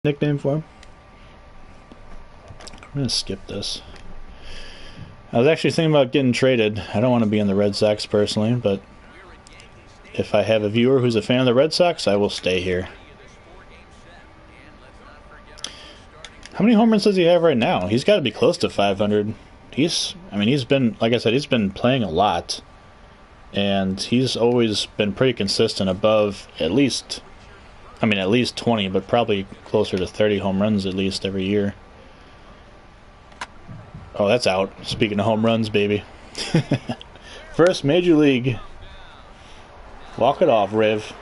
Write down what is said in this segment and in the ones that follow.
nickname for him. I'm gonna skip this. I was actually thinking about getting traded. I don't want to be in the Red Sox personally, but if I have a viewer who's a fan of the Red Sox, I will stay here. How many home runs does he have right now? He's got to be close to 500. He's been, like I said, he's been playing a lot. And he's always been pretty consistent above at least 20, but probably closer to 30 home runs at least every year. Oh, that's out. Speaking of home runs, baby. First Major League. Walk it off, Riv.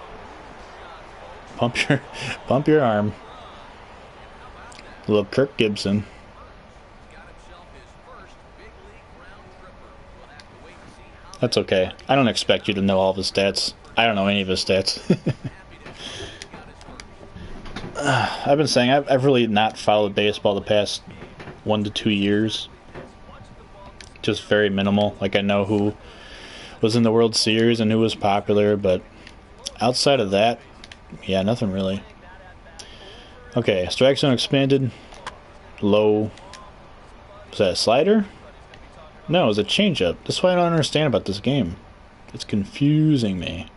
Pump your arm. A little Kirk Gibson. That's okay. I don't expect you to know all of his stats. I don't know any of his stats. I've been saying I've really not followed baseball the past 1 to 2 years. Just very minimal. Like, I know who was in the World Series and who was popular, but outside of that, yeah, nothing really. Okay, strike zone expanded. Low. Was that a slider? No, it was a changeup. That's what I don't understand about this game. It's confusing me.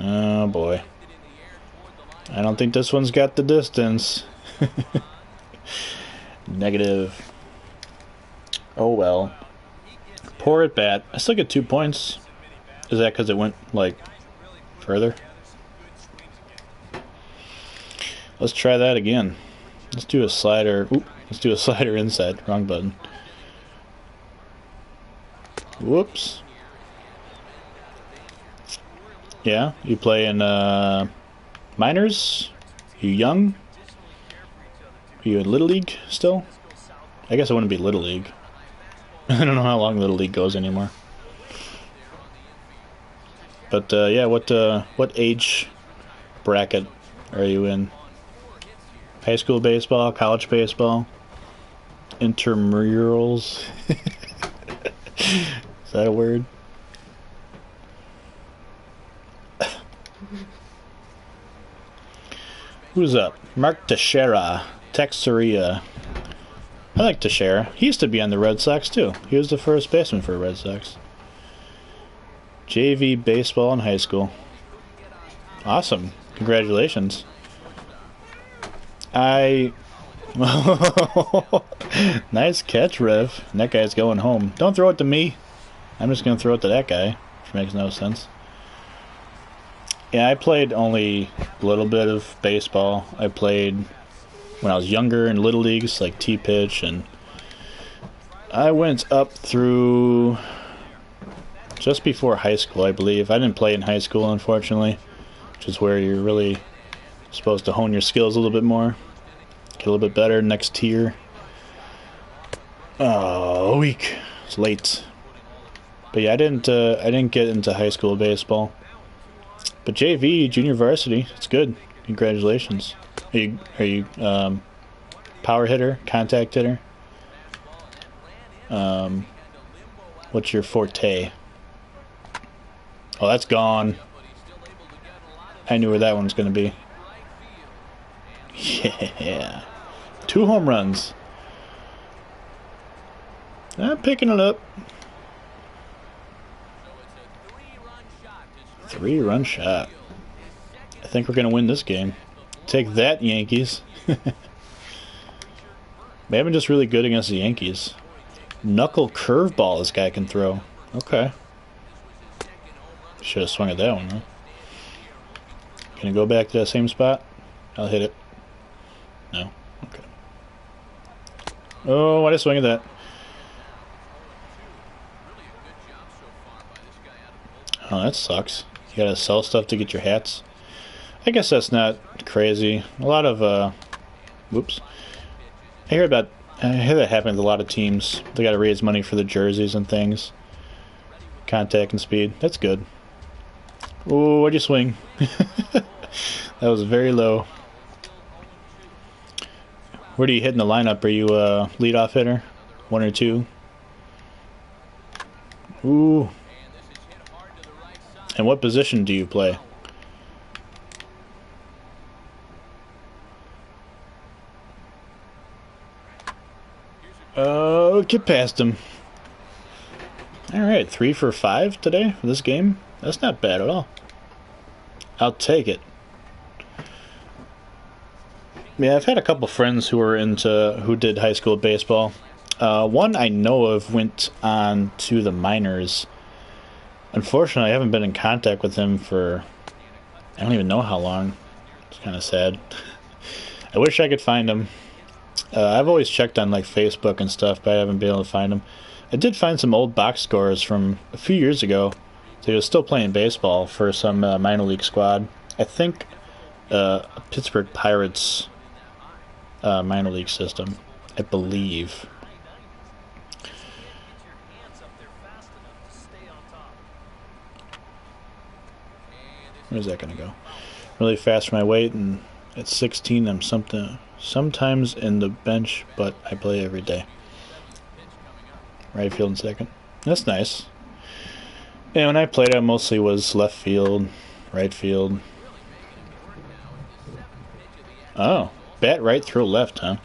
Oh boy. I don't think this one's got the distance. Negative. Oh well. Poor at bat. I still get 2 points. Is that because it went, like, further? Let's try that again. Let's do a slider. Oop, let's do a slider inside. Wrong button. Whoops. Yeah, you play in minors? You young? Are you in Little League still? I guess it wouldn't be Little League. I don't know how long Little League goes anymore. But yeah, what age bracket are you in? High school baseball, college baseball, intramurals. Is that a word? Who's up? Mark Teixeira, Texeria. I like Teixeira. He used to be on the Red Sox too. He was the first baseman for the Red Sox. JV baseball in high school. Awesome. Congratulations. Nice catch, Rev. And that guy's going home. Don't throw it to me. I'm just going to throw it to that guy, which makes no sense. Yeah, I played only a little bit of baseball. I played when I was younger in little leagues like T-pitch, and I went up through just before high school, I believe. I didn't play in high school, unfortunately, which is where you're really supposed to hone your skills a little bit more, get a little bit better. Next tier. Oh, weak. It's late. But yeah, I didn't get into high school baseball. But JV, junior varsity, it's good. Congratulations. Are you power hitter, contact hitter? What's your forte? Oh, that's gone. I knew where that one's going to be. Yeah. 2 home runs. I'm picking it up. 3-run shot. I think we're going to win this game. Take that, Yankees. Maybe I'm just really good against the Yankees. Knuckle curveball this guy can throw. Okay. Should have swung at that one, huh? Can I go back to that same spot? I'll hit it. No? Okay. Oh, why did I swing at that? Oh, that sucks. You gotta sell stuff to get your hats. I guess that's not crazy. A lot of, whoops. I hear that happens with a lot of teams. They gotta raise money for the jerseys and things. Contact and speed. That's good. Oh, what'd you swing? That was very low. Where do you hit in the lineup? Are you a leadoff hitter? 1 or 2? Ooh. And what position do you play? Get past him. Alright, 3 for 5 today for this game. That's not bad at all. I'll take it. Yeah, I've had a couple friends who did high school baseball. One I know of went on to the minors. Unfortunately, I haven't been in contact with him for I don't even know how long. It's kind of sad. I wish I could find him. I've always checked on like Facebook and stuff, but I haven't been able to find him. I did find some old box scores from a few years ago. So he was still playing baseball for some minor league squad. I think Pittsburgh Pirates minor league system, I believe. Where's that gonna go? Really fast for my weight, and at 16 I'm sometimes in the bench, but I play every day. Right field and second. That's nice. Yeah, when I played I mostly was left field, right field. Oh, bat right, throw left, huh?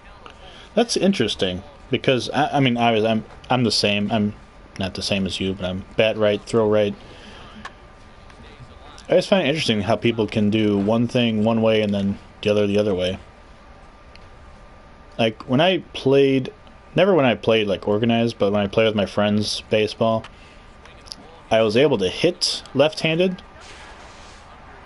That's interesting because I mean I'm the same. I'm not the same as you, but I'm bat right, throw right. I just find it interesting how people can do one thing one way and then the other way. Like when I played, never when I played like organized, but when I played with my friends baseball, I was able to hit left-handed,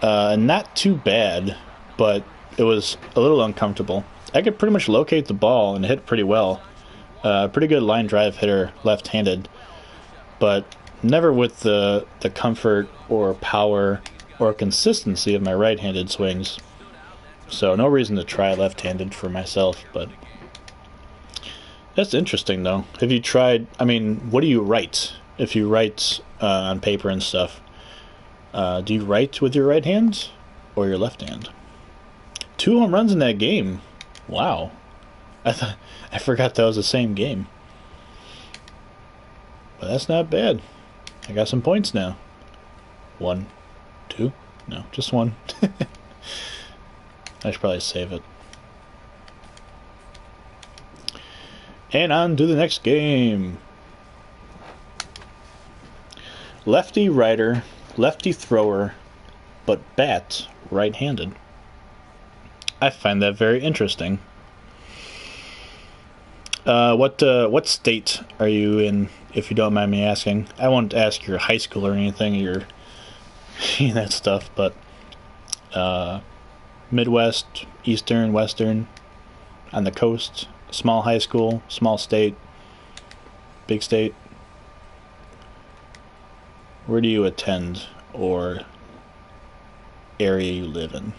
not too bad, but it was a little uncomfortable. I could pretty much locate the ball and hit pretty well. Pretty good line drive hitter left-handed, but never with the comfort or power or consistency of my right-handed swings. So no reason to try left-handed for myself, but that's interesting though. Have you tried, I mean, what do you write? If you write on paper and stuff, do you write with your right hand or your left hand? 2 home runs in that game. Wow. I forgot that was the same game. But that's not bad. I got some points now. 1, 2? No, just 1. I should probably save it. And on to the next game. Lefty righter, lefty thrower, but bat right-handed. I find that very interesting. What state are you in, if you don't mind me asking? I won't ask your high school or anything, your that stuff, but Midwest, Eastern, Western, on the coast, small high school, small state, big state. Where do you attend or area you live in?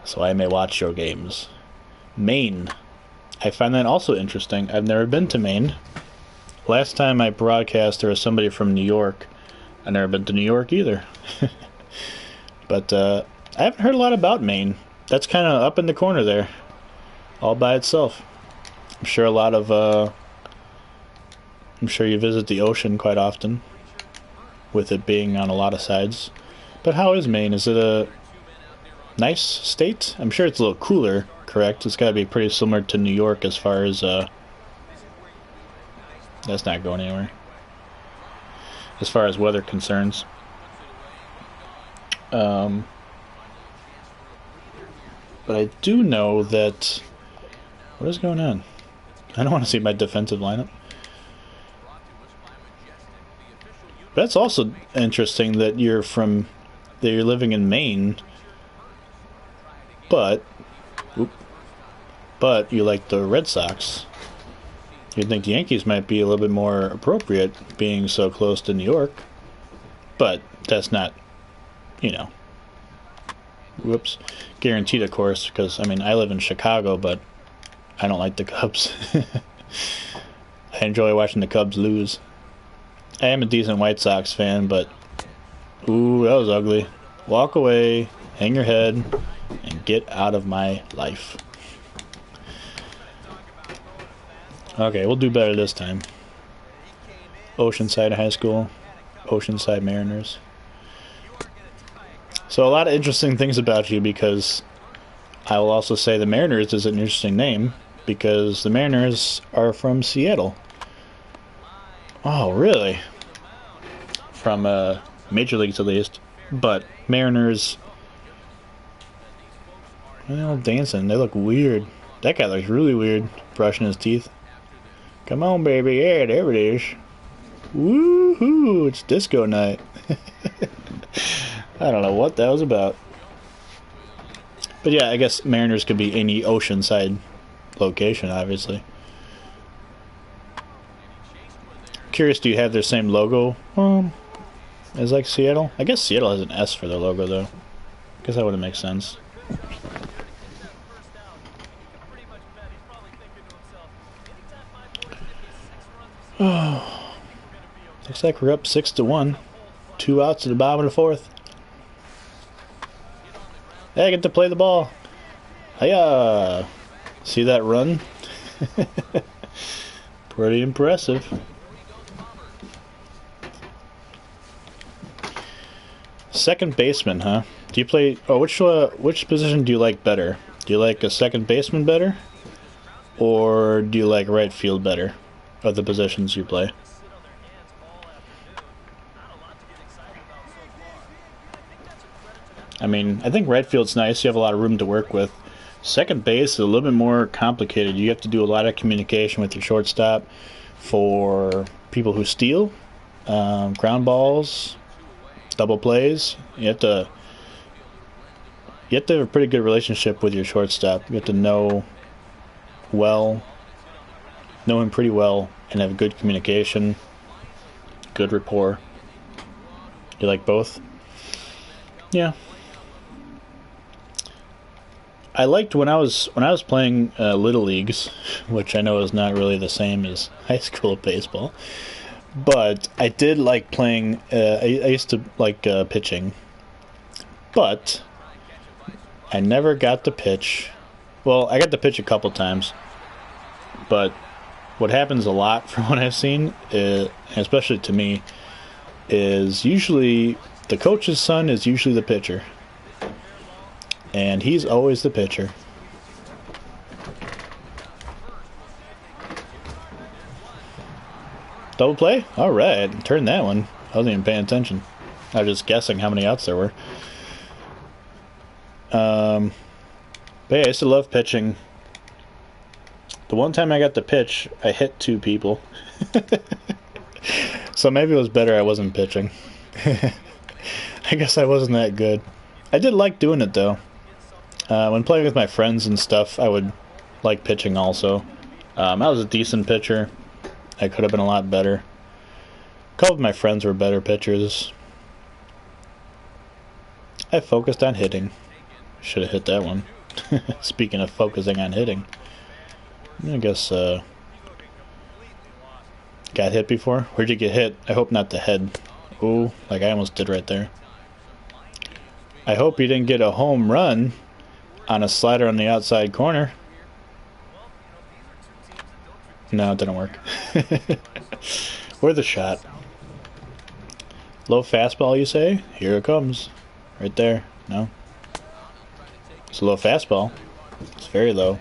So I may watch your games. Maine. I find that also interesting. I've never been to Maine. Last time I broadcast, there was somebody from New York. I've never been to New York either. But I haven't heard a lot about Maine. That's kind of up in the corner there, all by itself. I'm sure I'm sure you visit the ocean quite often, with it being on a lot of sides. But how is Maine? Is it a nice state? I'm sure it's a little cooler, correct? It's got to be pretty similar to New York as far as that's not going anywhere. As far as weather concerns. But I do know that... What is going on? I don't want to see my defensive lineup. But that's also interesting that you're living in Maine, but you like the Red Sox. You'd think the Yankees might be a little bit more appropriate, being so close to New York, but that's not, whoops, guaranteed, of course, because, I mean, I live in Chicago, but I don't like the Cubs. I enjoy watching the Cubs lose. I am a decent White Sox fan, but ooh, that was ugly. Walk away, hang your head, and get out of my life. Okay, we'll do better this time. Oceanside High School, Oceanside Mariners. So a lot of interesting things about you, because I will also say the Mariners is an interesting name, because the Mariners are from Seattle. Oh, really? From major leagues at least. But Mariners, well, dancing, they look weird. That guy looks really weird, brushing his teeth. Come on, baby. Yeah, there it is. Woohoo! It's disco night. I don't know what that was about. But yeah, I guess Mariners could be any oceanside location, obviously. Curious, do you have their same logo as like Seattle? I guess Seattle has an S for their logo, though. I guess that wouldn't make sense. Oh, looks like we're up 6-1. 2 outs at the bottom of the 4th. Hey, I get to play the ball. Hiya! See that run? Pretty impressive. Second baseman, huh? Do you play? Oh, which position do you like better? Do you like a second baseman better, or do you like right field better? Of the positions you play. I mean, I think right field's nice. You have a lot of room to work with. Second base is a little bit more complicated. You have to do a lot of communication with your shortstop for people who steal, ground balls, double plays. You have to have a pretty good relationship with your shortstop. You have to know him pretty well and have good communication, good rapport. You like both? Yeah. I liked when I was playing little leagues, which I know is not really the same as high school baseball, but I did like playing. I used to like pitching, but I never got to pitch. Well, I got to pitch a couple times, but what happens a lot from what I've seen, especially to me, is usually the coach's son is usually the pitcher. And he's always the pitcher. Double play? Alright, turn that one. I wasn't even paying attention. I was just guessing how many outs there were. But yeah, I used to love pitching. The one time I got to pitch, I hit 2 people. So maybe it was better I wasn't pitching. I guess I wasn't that good. I did like doing it though. When playing with my friends and stuff, I would like pitching also. I was a decent pitcher. I could have been a lot better. A couple of my friends were better pitchers. I focused on hitting. Should have hit that one. Speaking of focusing on hitting. I guess, got hit before? Where'd you get hit? I hope not the head. Ooh, like I almost did right there. I hope you didn't get a home run on a slider on the outside corner. No, it didn't work. Where's the shot? Low fastball, you say? Here it comes. Right there. No. It's a low fastball. It's very low.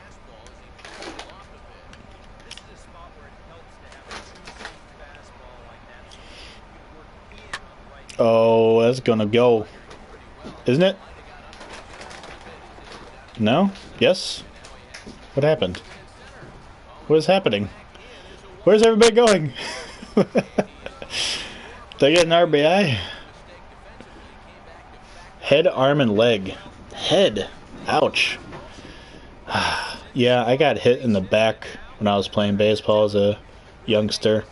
Oh, that's gonna go. Isn't it? No? Yes? What happened? What is happening? Where's everybody going? They get an RBI? Head, arm, and leg. Head. Ouch. Yeah, I got hit in the back when I was playing baseball as a youngster.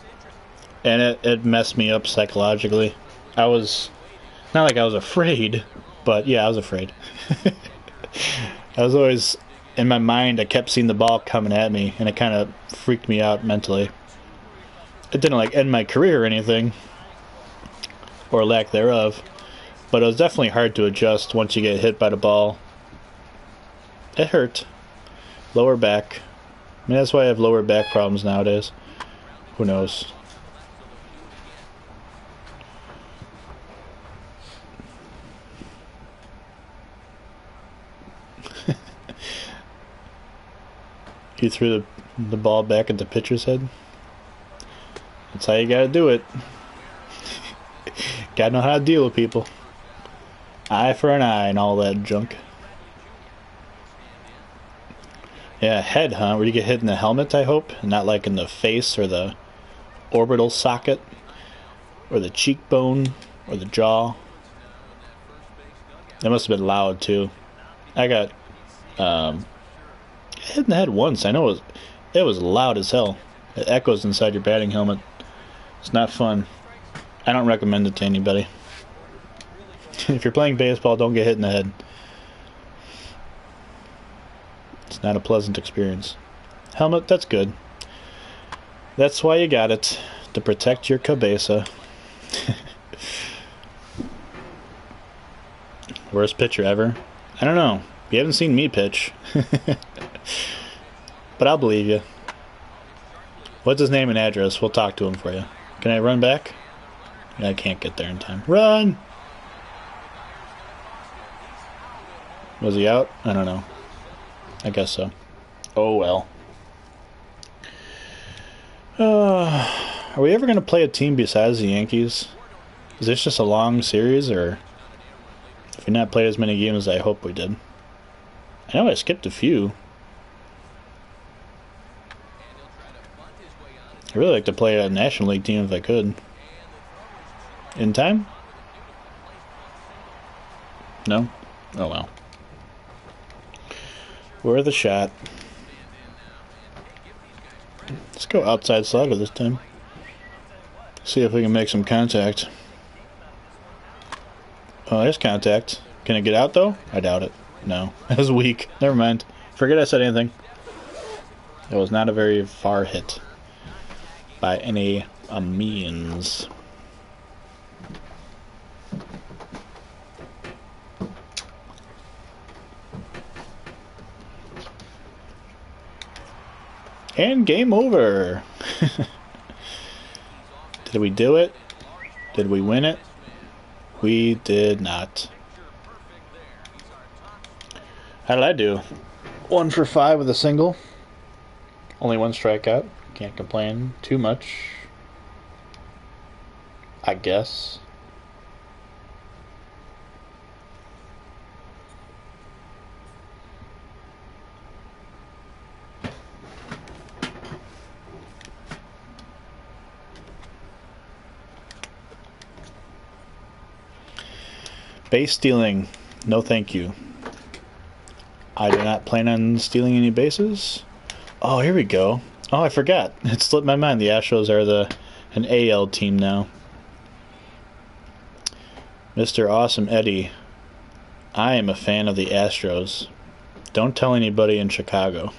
And it messed me up psychologically. I was... Not like I was afraid, but yeah, I was afraid. I was always... In my mind, I kept seeing the ball coming at me, and it kind of freaked me out mentally. It didn't, like, end my career or anything, or lack thereof, but it was definitely hard to adjust once you get hit by the ball. It hurt. Lower back. I mean, that's why I have lower back problems nowadays. Who knows? He threw the ball back at the pitcher's head. That's how you gotta do it. Gotta know how to deal with people. Eye for an eye and all that junk. Yeah, head, huh? Where you get hit in the helmet, I hope. Not like in the face or the orbital socket. Or the cheekbone. Or the jaw. That must have been loud, too. I got hit in the head once. I know it was loud as hell. It echoes inside your batting helmet. It's not fun. I don't recommend it to anybody. If you're playing baseball, don't get hit in the head. It's not a pleasant experience. Helmet, that's good. That's why you got it. To protect your cabeza. Worst pitcher ever? I don't know. You haven't seen me pitch. But I'll believe you. What's his name and address? We'll talk to him for you. Can I run back? I can't get there in time. Run! Was he out? I don't know. I guess so. Oh well. Are we ever going to play a team besides the Yankees? Is this just a long series, or if we not played as many games as I hope we did? I know I skipped a few. I'd really like to play a National League team if I could. In time? No? Oh well. Worth a shot. Let's go outside slider this time. See if we can make some contact. Oh, there's contact. Can it get out though? I doubt it. No. That was weak. Never mind. Forget I said anything. It was not a very far hit. By any means. And game over. Did we do it? Did we win it? We did not. How did I do? 1 for 5 with a single. Only 1 strikeout. Can't complain too much. I guess. Base stealing. No thank you. I do not plan on stealing any bases. Oh, here we go. Oh, I forgot. It slipped my mind. The Astros are an AL team now. Mr. Awesome Eddie. I am a fan of the Astros. Don't tell anybody in Chicago.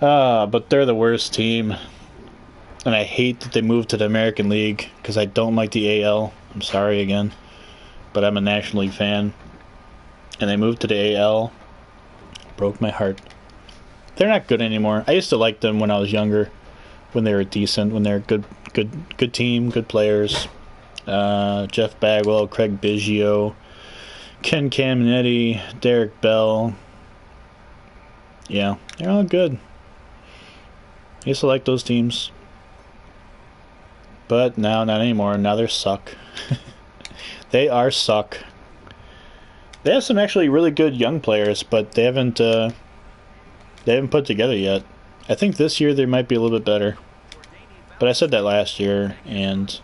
But they're the worst team. And I hate that they moved to the American League because I don't like the AL. I'm sorry again. But I'm a National League fan. And they moved to the AL. Broke my heart. They're not good anymore. I used to like them when I was younger. When they were decent. When they were good team. Good players. Jeff Bagwell. Craig Biggio. Ken Caminiti. Derek Bell. Yeah. They're all good. I used to like those teams. But now, not anymore. Now they're suck. They are suck. They have some actually really good young players, but they haven't put together yet. I think this year they might be a little bit better. But I said that last year, and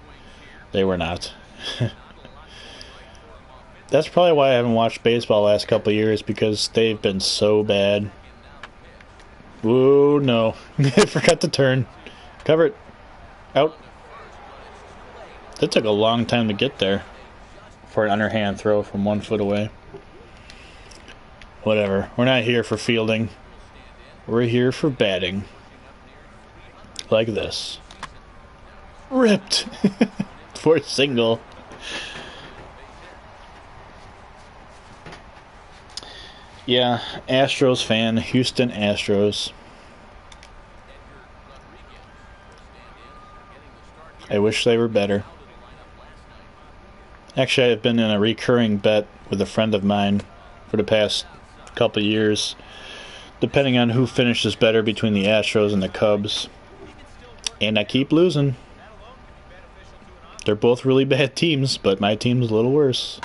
they were not. That's probably why I haven't watched baseball the last couple of years, because they've been so bad. Whoa, no. I forgot to turn. Cover it. Out. That took a long time to get there for an underhand throw from 1 foot away. Whatever. We're not here for fielding. We're here for batting. Like this. Ripped. For a single. Yeah, Astros fan. Houston Astros. I wish they were better. Actually, I've been in a recurring bet with a friend of mine for the past couple of years depending on who finishes better between the Astros and the Cubs. And I keep losing. They're both really bad teams, but my team's a little worse.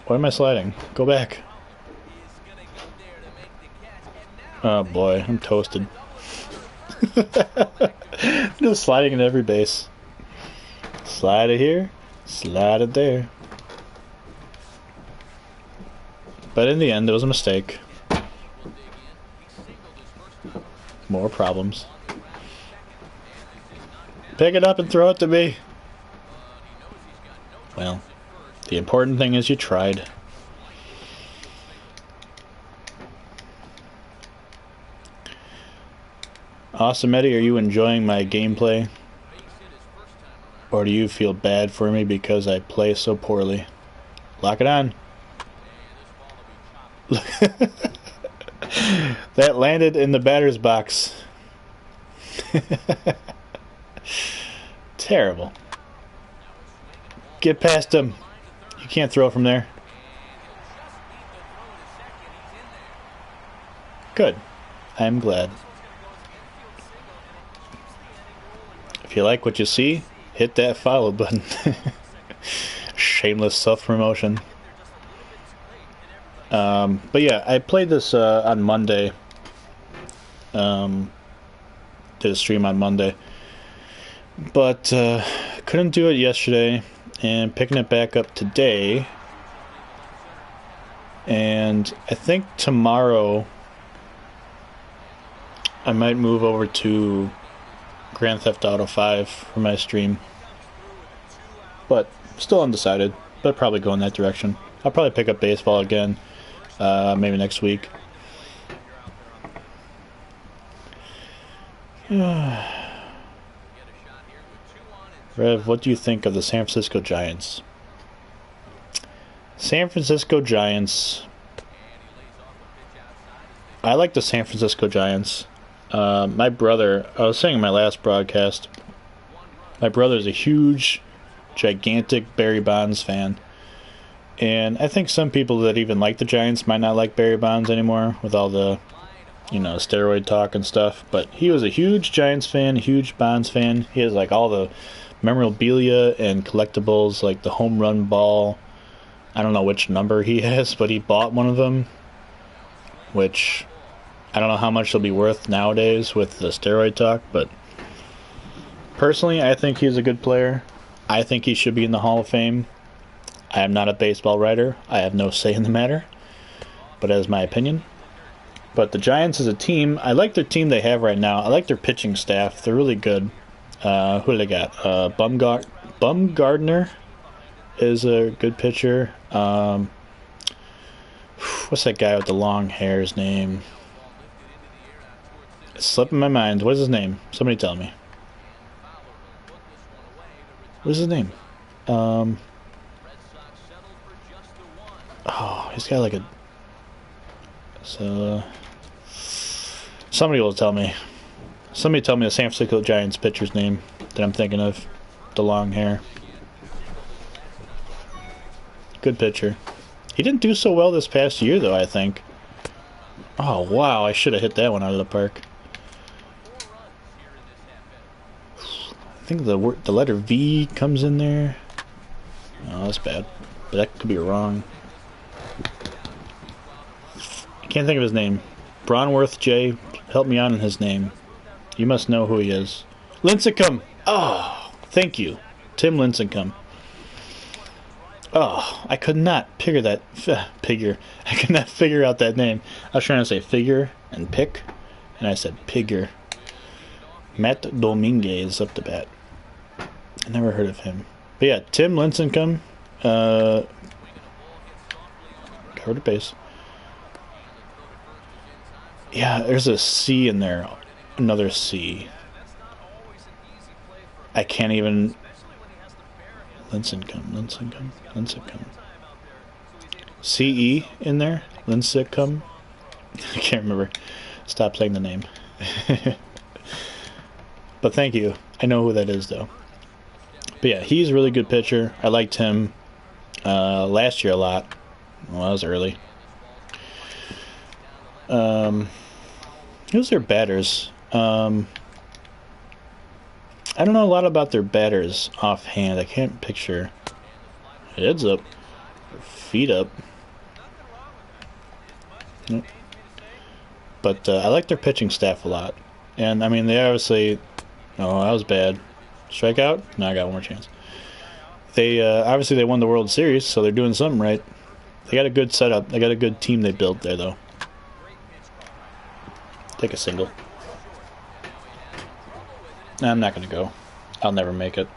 Why am I sliding? Go back. Oh boy, I'm toasted. Just sliding in every base. Slide it here, slide it there. But in the end, it was a mistake. More problems. Pick it up and throw it to me. Well, the important thing is you tried. Awesome Eddie, are you enjoying my gameplay? Or do you feel bad for me because I play so poorly? Lock it on. That landed in the batter's box. Terrible. Get past him. You can't throw from there. Good. I'm glad. If you like what you see, hit that follow button. Shameless self-promotion. But yeah, I played this on Monday. Did a stream on Monday. But couldn't do it yesterday. And picking it back up today. And I think tomorrow I might move over to Grand Theft Auto 5 for my stream. But still undecided. But probably go in that direction. I'll probably pick up baseball again. Maybe next week. Rev, what do you think of the San Francisco Giants? San Francisco Giants. I like the San Francisco Giants. My brother, I was saying in my last broadcast, my brother's a huge, gigantic Barry Bonds fan. And I think some people that even like the Giants might not like Barry Bonds anymore with all the, you know, steroid talk and stuff. But he was a huge Giants fan, a huge Bonds fan. He has like all the memorabilia and collectibles, like the home run ball. I don't know which number he has, but he bought one of them, which I don't know how much it'll be worth nowadays with the steroid talk, but personally, I think he's a good player. I think he should be in the Hall of Fame. I am not a baseball writer. I have no say in the matter, but that is my opinion. But the Giants as a team, I like their team they have right now. I like their pitching staff. They're really good. Who do they got? Bumgardner is a good pitcher. What's that guy with the long hair's name? It's slipping my mind. What is his name? Somebody tell me. What is his name? Oh, he's got like a... So... Somebody will tell me. Somebody tell me the San Francisco Giants pitcher's name that I'm thinking of. The long hair. Good pitcher. He didn't do so well this past year, though, I think. Oh, wow. I should have hit that one out of the park. I think the letter V comes in there. Oh, that's bad. But that could be wrong. I can't think of his name. Bronworth J. Help me out on his name. You must know who he is. Lincecum! Oh, thank you. Tim Lincecum. Oh, I could not figure that... I could not figure out that name. I was trying to say figure and pick, and I said pigger. Matt Dominguez up the bat. I never heard of him. But yeah, Tim Lincecum. Covered a base. Yeah, there's a C in there. Another C. I can't even... Lincecum. C-E in there? Lincecum? I can't remember. Stop saying the name. But thank you. I know who that is, though. But yeah, he's a really good pitcher. I liked him last year a lot. Well, that was early. Who's their batters? I don't know a lot about their batters offhand. I can't picture. Heads up. Feet up. Nope. But I like their pitching staff a lot. And, I mean, they obviously... Oh, that was bad. Strikeout? No, I got one more chance. They, obviously they won the World Series, so they're doing something right. They got a good setup. They got a good team they built there, though. Take a single. Nah, I'm not going to go. I'll never make it.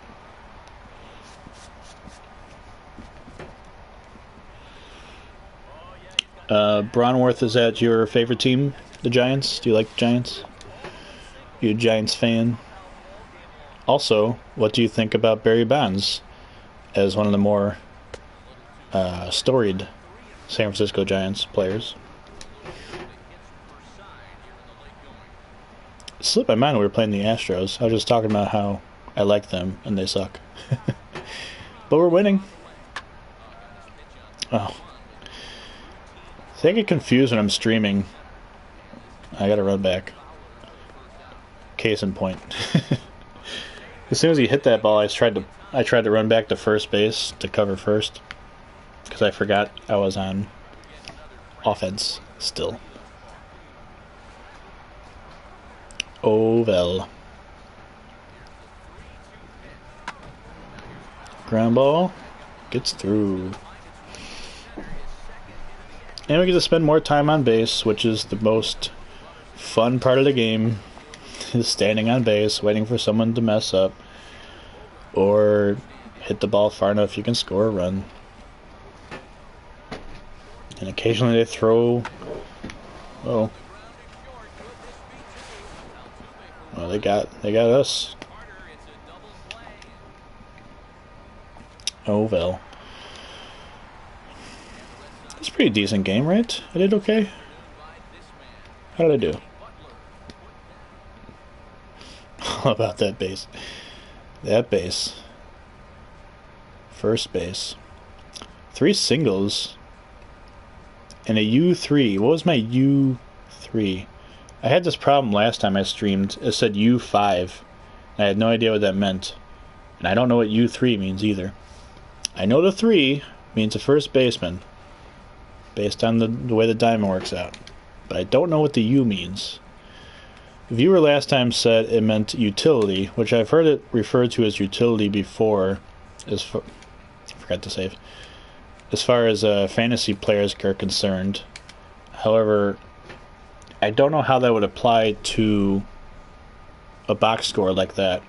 Bronworth, is that your favorite team? The Giants? Do you like the Giants? You a Giants fan? Also, what do you think about Barry Bonds as one of the more storied San Francisco Giants players? It slipped my mind when we were playing the Astros. I was just talking about how I like them and they suck. But we're winning. Oh. See, I get confused when I'm streaming. I gotta run back. Case in point. As soon as he hit that ball, I tried to run back to first base to cover first, because I forgot I was on offense still. Oh well. Ground ball gets through. And we get to spend more time on base, which is the most fun part of the game, is standing on base, waiting for someone to mess up, or hit the ball far enough you can score a run. And occasionally they throw... Oh. Well, they got us. Oh well. It's a pretty decent game, right? I did okay. How did I do? How about that base? That base. First base. 3 singles. And a U3. What was my U3? I had this problem last time I streamed. It said U5. And I had no idea what that meant. And I don't know what U3 means either. I know the 3 means a first baseman, based on the way the diamond works out. But I don't know what the U means. The viewer last time said it meant utility, which I've heard it referred to as utility before. Forgot to save. As far as fantasy players are concerned. However, I don't know how that would apply to a box score like that.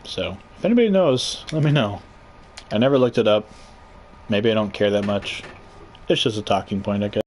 So, if anybody knows, let me know. I never looked it up. Maybe I don't care that much. It's just a talking point, I guess.